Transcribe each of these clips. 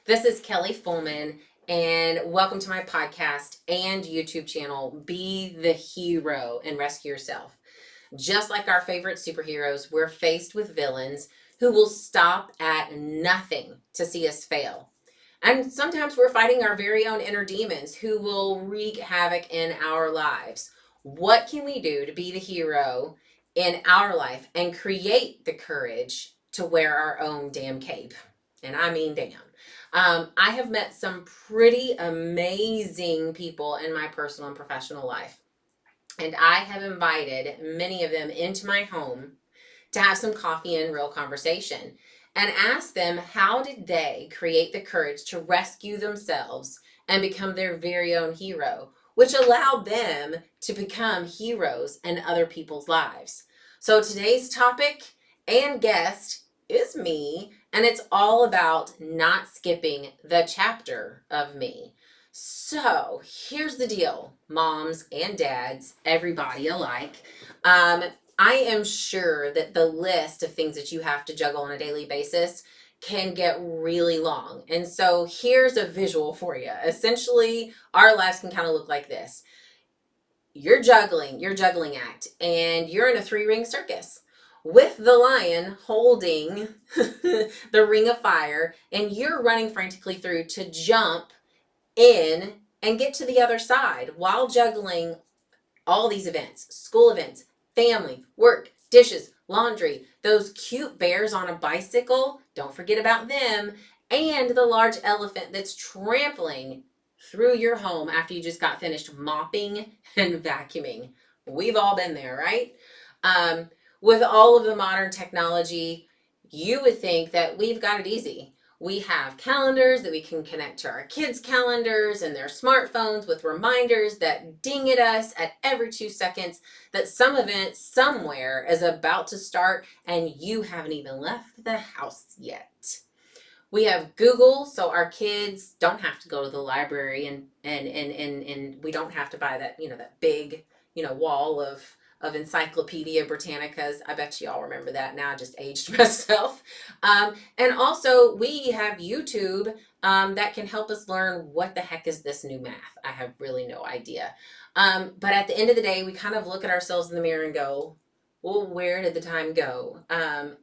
This is Kelly Fullman, and welcome to my podcast and YouTube channel, Be the Hero and Rescue Yourself. Just like our favorite superheroes, we're faced with villains who will stop at nothing to see us fail. And sometimes we're fighting our very own inner demons who will wreak havoc in our lives. What can we do to be the hero in our life and create the courage to wear our own damn cape? And I mean damn. I have met some pretty amazing people in my personal and professional life. And I have invited many of them into my home to have some coffee and real conversation and ask them how did they create the courage to rescue themselves and become their very own hero, which allowed them to become heroes in other people's lives. So today's topic and guest is me, and it's all about not skipping the chapter of me. So here's the deal, moms and dads, everybody alike. I am sure that the list of things that you have to juggle on a daily basis can get really long. And so here's a visual for you. Essentially, our lives can kind of look like this. You're juggling your juggling act, and you're in a 3-ring circus with the lion holding the ring of fire, and you're running frantically through to jump in and get to the other side while juggling all these events, school events, family, work, dishes, laundry, those cute bears on a bicycle, don't forget about them, and the large elephant that's trampling through your home after you just got finished mopping and vacuuming. We've all been there, right? With all of the modern technology, you would think that we've got it easy. We have calendars that we can connect to our kids' calendars and their smartphones with reminders that ding at us at every 2 seconds that some event somewhere is about to start and you haven't even left the house yet. We have Google, so our kids don't have to go to the library and we don't have to buy that, that big, wall of Encyclopedia Britannicas. I bet you all remember that now. I just aged myself. And also, we have YouTube that can help us learn what the heck is this new math. I have really no idea. But at the end of the day, we kind of look at ourselves in the mirror and go, well, where did the time go? And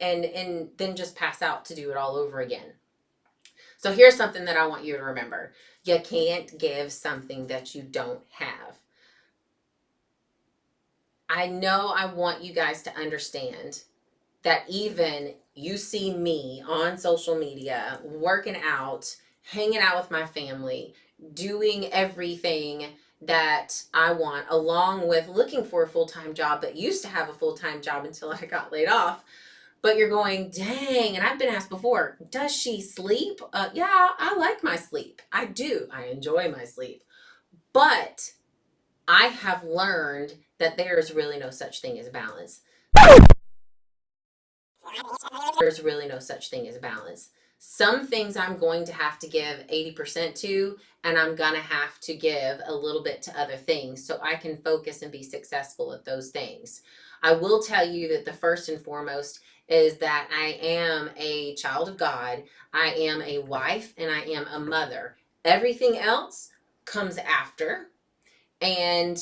then just pass out to do it all over again. So here's something that I want you to remember. You can't give something that you don't have. I know I want you guys to understand that even you see me on social media, working out, hanging out with my family, doing everything that I want, along with looking for a full-time job, but used to have a full-time job until I got laid off. But you're going, dang, and I've been asked before, does she sleep? Yeah, I like my sleep. I do. I enjoy my sleep. But I have learned that there is really no such thing as balance. There's really no such thing as balance. Some things I'm going to have to give 80% to, and I'm going to have to give a little bit to other things so I can focus and be successful at those things. I will tell you that the first and foremost is that I am a child of God, I am a wife, and I am a mother. Everything else comes after, and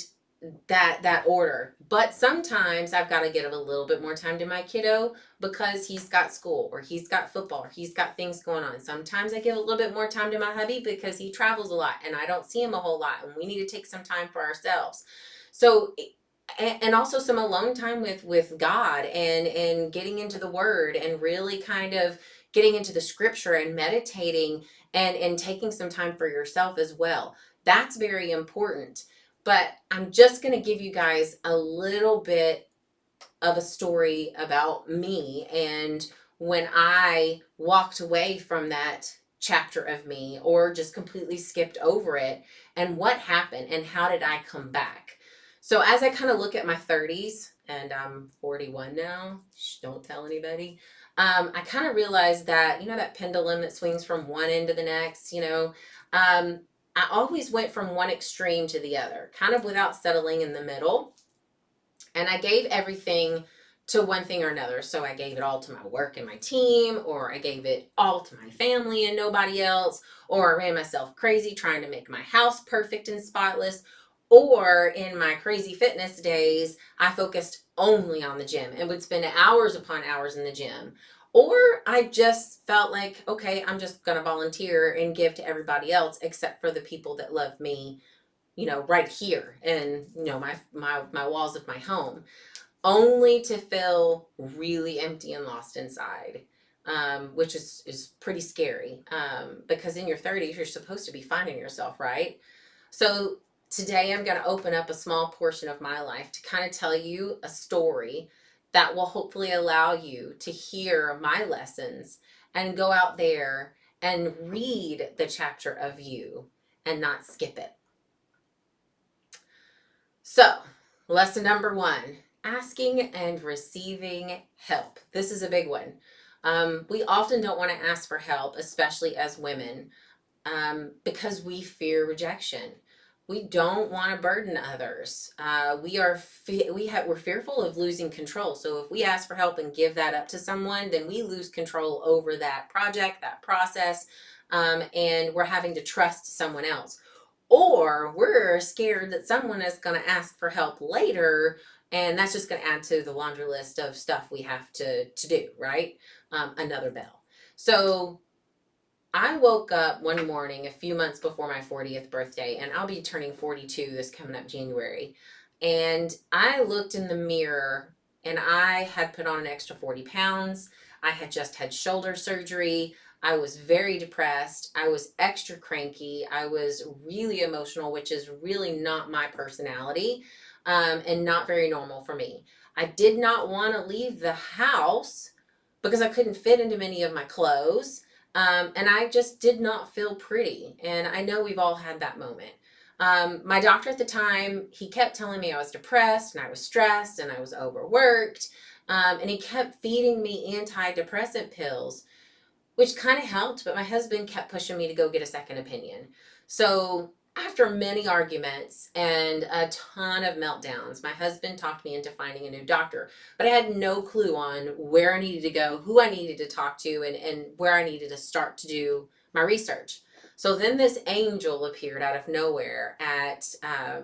that order. But sometimes I've got to give a little bit more time to my kiddo because he's got school or he's got football or he's got things going on. Sometimes I give a little bit more time to my hubby because he travels a lot and I don't see him a whole lot, and we need to take some time for ourselves. So and also some alone time with God and getting into the word and really kind of getting into the scripture and meditating and taking some time for yourself as well. That's very important. But I'm just going to give you guys a little bit of a story about me and when I walked away from that chapter of me or just completely skipped over it and what happened and how did I come back. So as I kind of look at my 30s, and I'm 41 now, don't tell anybody, I kind of realized that, that pendulum that swings from one end to the next, I always went from one extreme to the other, kind of without settling in the middle. And I gave everything to one thing or another. So I gave it all to my work and my team, or I gave it all to my family and nobody else, or I ran myself crazy trying to make my house perfect and spotless. Or in my crazy fitness days, I focused only on the gym and would spend hours upon hours in the gym. Or I just felt like, okay, I'm just going to volunteer and give to everybody else except for the people that love me, right here and, my walls of my home, only to feel really empty and lost inside. Which is pretty scary, because in your 30s, you're supposed to be finding yourself, right? So today I'm going to open up a small portion of my life to kind of tell you a story that will hopefully allow you to hear my lessons and go out there and read the chapter of you and not skip it. So, lesson number 1, asking and receiving help. This is a big one. We often don't want to ask for help, especially as women, because we fear rejection. We don't want to burden others. We're fearful of losing control. So if we ask for help and give that up to someone, then we lose control over that project, that process, and we're having to trust someone else. Or we're scared that someone is going to ask for help later, and that's just going to add to the laundry list of stuff we have to do, right? Another bell. So I woke up one morning a few months before my 40th birthday, and I'll be turning 42 this coming up January. And I looked in the mirror, and I had put on an extra 40 pounds. I had just had shoulder surgery. I was very depressed. I was extra cranky. I was really emotional, which is really not my personality, and not very normal for me. I did not want to leave the house because I couldn't fit into many of my clothes. And I just did not feel pretty. And I know we've all had that moment. My doctor at the time, he kept telling me I was depressed and I was stressed and I was overworked. And he kept feeding me antidepressant pills, which kind of helped, but my husband kept pushing me to go get a second opinion. So after many arguments and a ton of meltdowns, my husband talked me into finding a new doctor, but I had no clue on where I needed to go, who I needed to talk to, and where I needed to start to do my research. So then this angel appeared out of nowhere at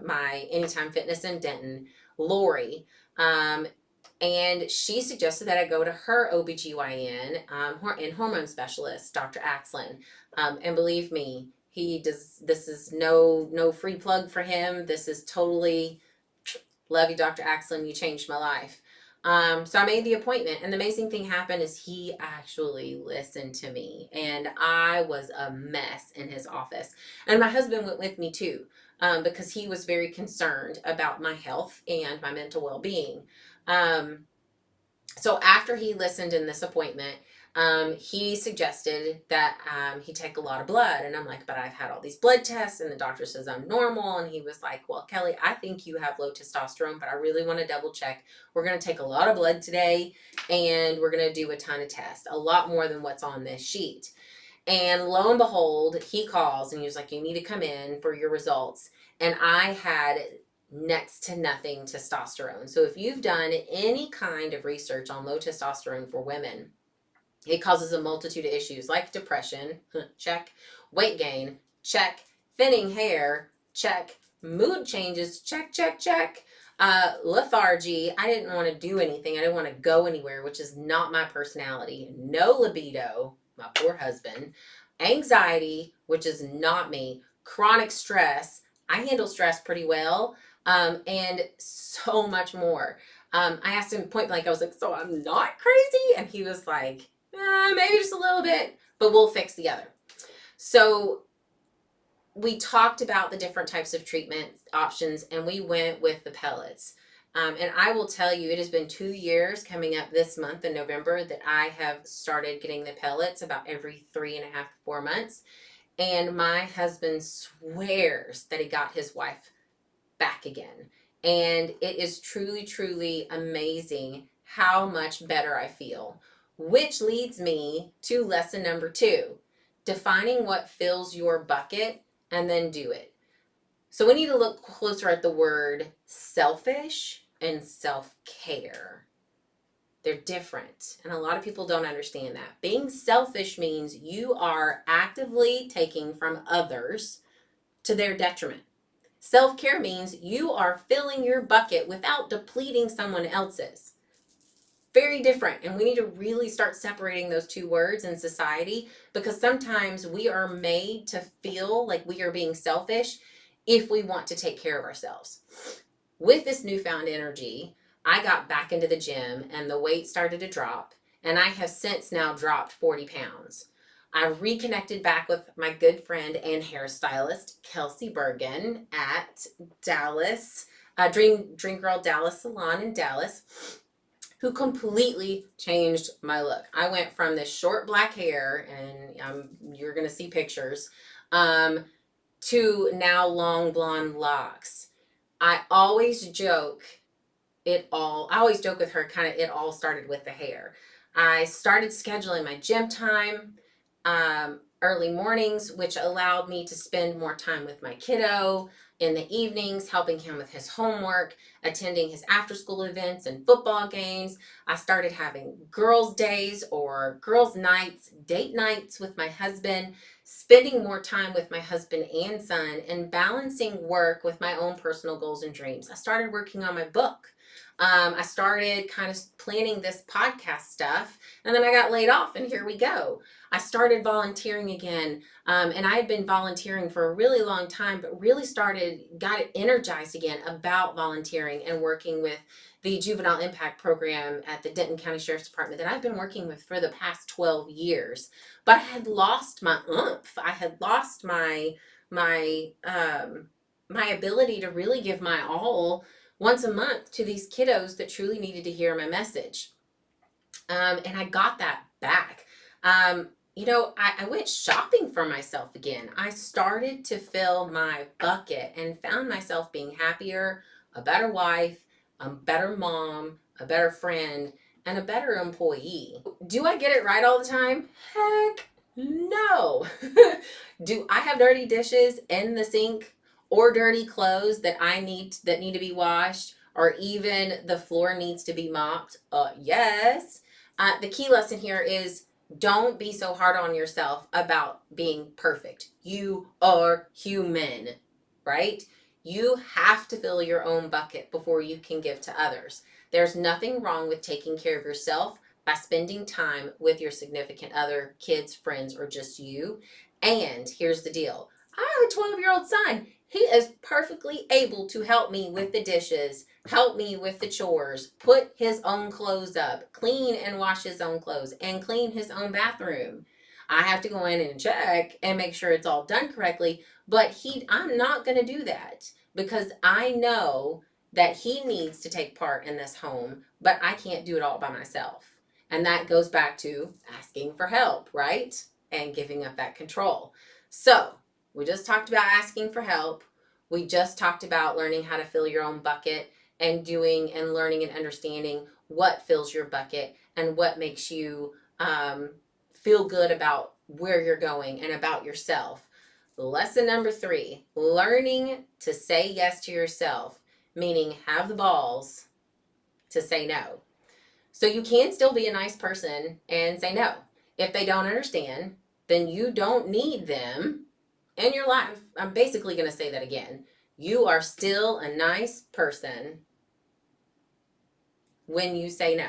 my Anytime Fitness in Denton, Lori. And she suggested that I go to her OBGYN, and hormone specialist, Dr. Axlin. And believe me, this is no free plug for him. This is totally, love you, Dr. Axlin. You changed my life. So I made the appointment, and the amazing thing happened is he actually listened to me, and I was a mess in his office. And my husband went with me too, because he was very concerned about my health and my mental well-being. So after he listened in this appointment, he suggested that he take a lot of blood. And I'm like, but I've had all these blood tests and the doctor says I'm normal. And he was like, well, Kelly, I think you have low testosterone, but I really want to double check. We're going to take a lot of blood today and we're going to do a ton of tests, a lot more than what's on this sheet. And lo and behold, he calls and he was like, you need to come in for your results. And I had next to nothing testosterone. So if you've done any kind of research on low testosterone for women, it causes a multitude of issues like depression, check, weight gain, check, thinning hair, check, mood changes, check, check, check, lethargy. I didn't want to do anything. I didn't want to go anywhere, which is not my personality. No libido, my poor husband. Anxiety, which is not me. Chronic stress. I handle stress pretty well. And so much more. I asked him point blank, I was like, so I'm not crazy? And he was like, maybe just a little bit, but we'll fix the other. So we talked about the different types of treatment options, and we went with the pellets. And I will tell you, it has been 2 years coming up this month in November that I have started getting the pellets about every 3.5 to 4 months. And my husband swears that he got his wife back again. And it is truly, truly amazing how much better I feel. Which leads me to lesson number 2, defining what fills your bucket and then do it. So we need to look closer at the word selfish and self-care. They're different. And a lot of people don't understand that. Being selfish means you are actively taking from others to their detriment. Self-care means you are filling your bucket without depleting someone else's. Very different. And we need to really start separating those two words in society, because sometimes we are made to feel like we are being selfish if we want to take care of ourselves. With this newfound energy, I got back into the gym and the weight started to drop, and I have since now dropped 40 pounds. I reconnected back with my good friend and hairstylist, Kelsey Bergen, at Dallas, Dream Girl Dallas Salon in Dallas, who completely changed my look. I went from this short black hair, and you're going to see pictures, to now long blonde locks. I always joke with her, kind of, it all started with the hair. I started scheduling my gym time, early mornings, which allowed me to spend more time with my kiddo in the evenings, helping him with his homework, attending his after school events and football games. I started having girls' days or girls' nights, date nights with my husband, spending more time with my husband and son, and balancing work with my own personal goals and dreams. I started working on my book. I started kind of planning this podcast stuff, and then I got laid off, and here we go. I started volunteering again, and I had been volunteering for a really long time, but really got it energized again about volunteering and working with the Juvenile Impact Program at the Denton County Sheriff's Department that I've been working with for the past 12 years. But I had lost my oomph. I had lost my ability to really give my all once a month to these kiddos that truly needed to hear my message. And I got that back. I went shopping for myself again. I started to fill my bucket and found myself being happier, a better wife, a better mom, a better friend, and a better employee. Do I get it right all the time? Heck no. Do I have dirty dishes in the sink or dirty clothes that need to be washed, or even the floor needs to be mopped? Yes. The key lesson here is don't be so hard on yourself about being perfect. You are human, right? You have to fill your own bucket before you can give to others. There's nothing wrong with taking care of yourself by spending time with your significant other, kids, friends, or just you. And here's the deal. I have a 12-year-old son. He is perfectly able to help me with the dishes, help me with the chores, put his own clothes up, clean and wash his own clothes, and clean his own bathroom. I have to go in and check and make sure it's all done correctly, but I'm not going to do that because I know that he needs to take part in this home, but I can't do it all by myself. And that goes back to asking for help, right? And giving up that control. So, we just talked about asking for help. We just talked about learning how to fill your own bucket and doing and learning and understanding what fills your bucket and what makes you feel good about where you're going and about yourself. Lesson number 3, learning to say yes to yourself, meaning have the balls to say no. So you can still be a nice person and say no. If they don't understand, then you don't need them in your life. I'm basically going to say that again. You are still a nice person when you say no.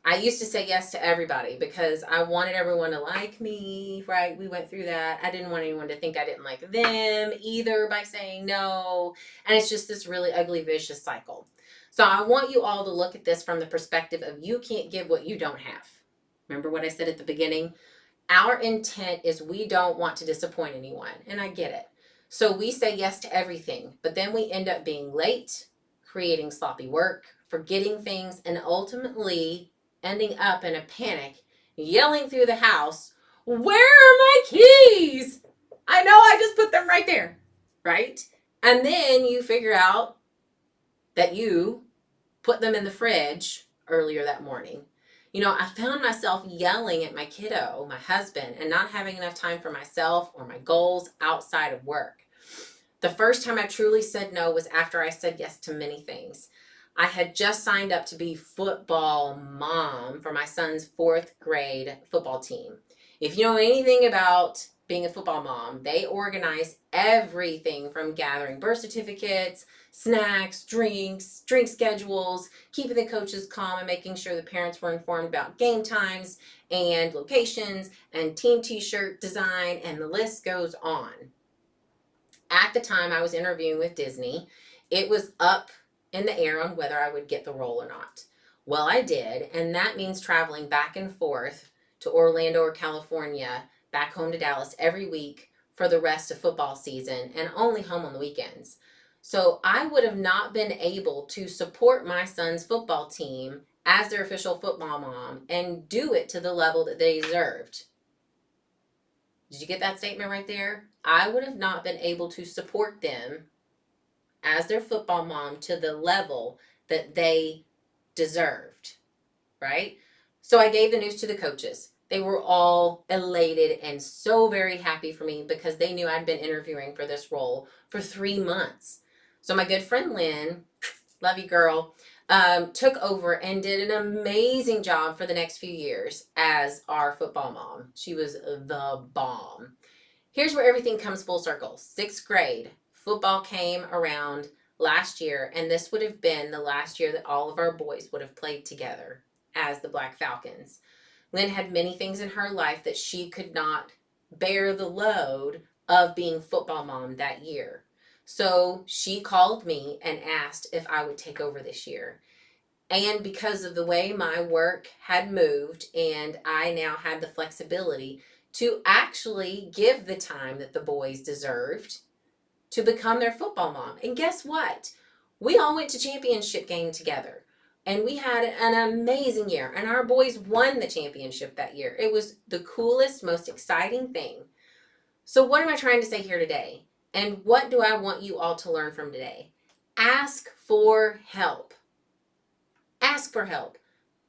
I used to say yes to everybody because I wanted everyone to like me, right? We went through that. I didn't want anyone to think I didn't like them either by saying no. And it's just this really ugly, vicious cycle. So I want you all to look at this from the perspective of you can't give what you don't have. Remember what I said at the beginning? Our intent is we don't want to disappoint anyone, and I get it. So we say yes to everything, but then we end up being late, creating sloppy work, forgetting things, and ultimately ending up in a panic, yelling through the house, "Where are my keys? I know I just put them right there," right? And then you figure out that you put them in the fridge earlier that morning. I found myself yelling at my kiddo, my husband, and not having enough time for myself or my goals outside of work. The first time I truly said no was after I said yes to many things. I had just signed up to be football mom for my son's 4th grade football team. If you know anything about being a football mom, they organize everything from gathering birth certificates, snacks, drinks, drink schedules, keeping the coaches calm and making sure the parents were informed about game times and locations and team t-shirt design, and the list goes on. At the time I was interviewing with Disney, it was up in the air on whether I would get the role or not. Well, I did, and that means traveling back and forth to Orlando or California, back home to Dallas every week for the rest of football season, and only home on the weekends. So I would have not been able to support my son's football team as their official football mom and do it to the level that they deserved. Did you get that statement right there? I would have not been able to support them as their football mom to the level that they deserved, right? So I gave the news to the coaches. They were all elated and so very happy for me because they knew I'd been interviewing for this role for 3 months. So my good friend Lynn, love you girl, took over and did an amazing job for the next few years as our football mom. She was the bomb. Here's where everything comes full circle. 6th grade, football came around last year, and this would have been the last year that all of our boys would have played together as the Black Falcons. Lynn had many things in her life that she could not bear the load of being football mom that year. So she called me and asked if I would take over this year. And because of the way my work had moved, and I now had the flexibility to actually give the time that the boys deserved to become their football mom. And guess what? We all went to championship game together. And we had an amazing year. And our boys won the championship that year. It was the coolest, most exciting thing. So what am I trying to say here today? And what do I want you all to learn from today? Ask for help. Ask for help.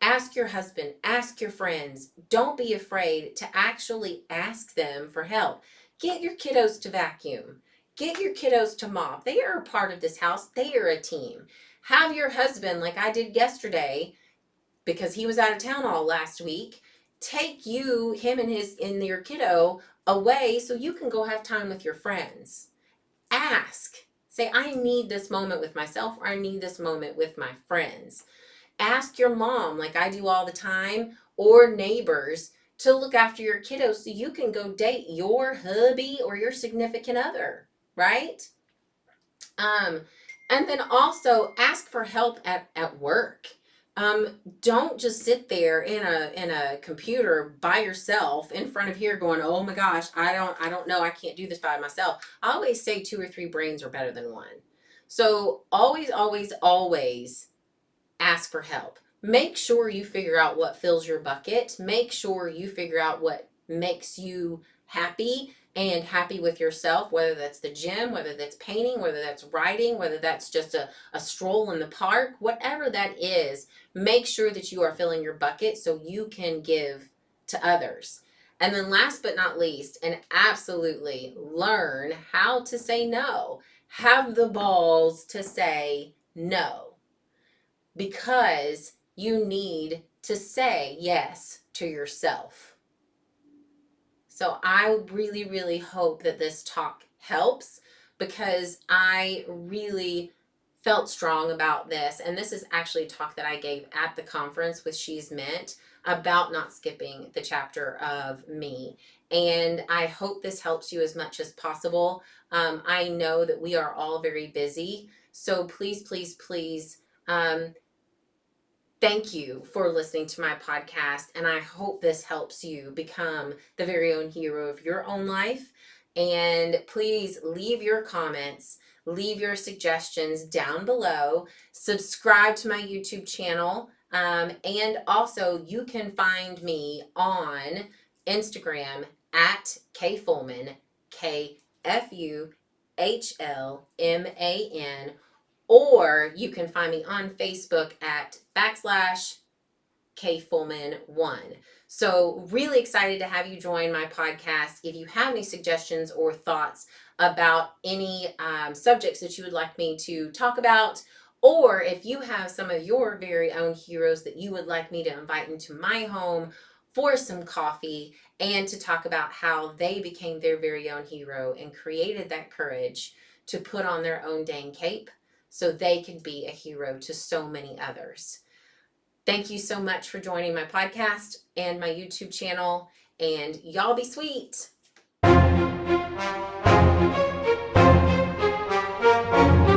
Ask your husband, ask your friends. Don't be afraid to actually ask them for help. Get your kiddos to vacuum. Get your kiddos to mop. They are a part of this house. They are a team. Have your husband, like I did yesterday, because he was out of town all last week, take him and your kiddo away so you can go have time with your friends. Ask. Say, I need this moment with myself, or I need this moment with my friends. Ask your mom, like I do all the time, or neighbors, to look after your kiddos so you can go date your hubby or your significant other, right? And then also ask for help at work. Don't just sit there in a computer by yourself in front of here going, oh my gosh, I don't know, I can't do this by myself. I always say 2 or 3 brains are better than one. So always, always, always ask for help. Make sure you figure out what fills your bucket. Make sure you figure out what makes you happy and happy with yourself, whether that's the gym, whether that's painting, whether that's writing, whether that's just a stroll in the park, whatever that is. Make sure that you are filling your bucket so you can give to others. And then last but not least, and absolutely learn how to say no. Have the balls to say no, because you need to say yes to yourself. So I really, really hope that this talk helps, because I really felt strong about this. And this is actually a talk that I gave at the conference with She's Meant about not skipping the chapter of me. And I hope this helps you as much as possible. I know that we are all very busy. So please, please, please, thank you for listening to my podcast, and I hope this helps you become the very own hero of your own life. And please leave your comments, leave your suggestions down below. Subscribe to my YouTube channel, and also you can find me on Instagram at kfuhlman, KFUHLMAN, or you can find me on Facebook at /KFuhlman1. So really excited to have you join my podcast. If you have any suggestions or thoughts about any subjects that you would like me to talk about, Or if you have some of your very own heroes that you would like me to invite into my home for some coffee and to talk about how they became their very own hero and created that courage to put on their own dang cape so they could be a hero to so many others. Thank you so much for joining my podcast and my YouTube channel, and y'all be sweet.